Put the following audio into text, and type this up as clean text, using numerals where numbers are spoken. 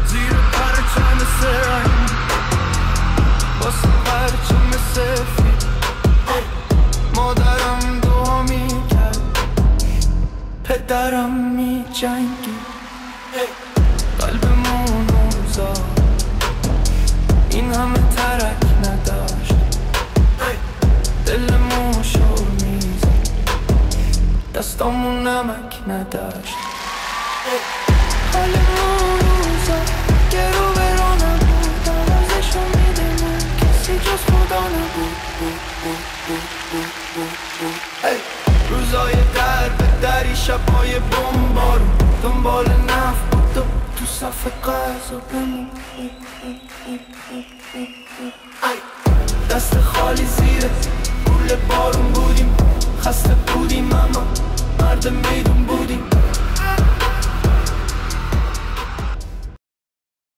زیر پرچم سرنگ واسه پرچم سفید مادرم دعا میکرد پدرم میجنگی قلبمون زاد این همه ترک نداشت دلمون شور میزد دستامون نمک نداشت حالمون روزا گرو برا نبود عوضشو میدیمون کسی جز خدا نبود روزای در به دری شبای بمبارون دنبال نف بود و تو صف غذا بمون دست خالی زیر گول بارون بودیم خسته بودیم اما مرد میدون بودیم